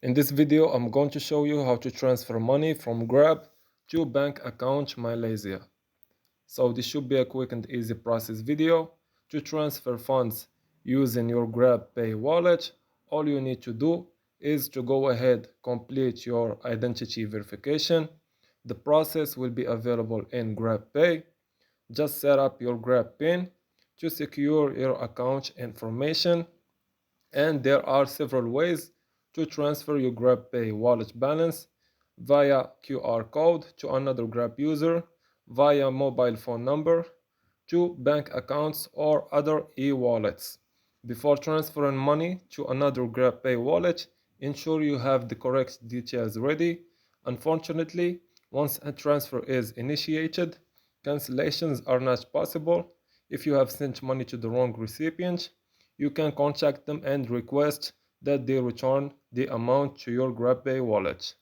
In this video, I'm going to show you how to transfer money from Grab to bank account Malaysia. So this should be a quick and easy process video. To transfer funds using your Grab Pay wallet, all you need to do is to go ahead, complete your identity verification. The process will be available in Grab Pay. Just set up your Grab PIN to secure your account information, and there are several ways to transfer your GrabPay wallet balance: via QR code to another Grab user, via mobile phone number, to bank accounts or other e-wallets. Before transferring money to another GrabPay wallet, ensure you have the correct details ready. Unfortunately, once a transfer is initiated, cancellations are not possible. If you have sent money to the wrong recipient, you can contact them and request that they return the amount to your GrabPay wallet.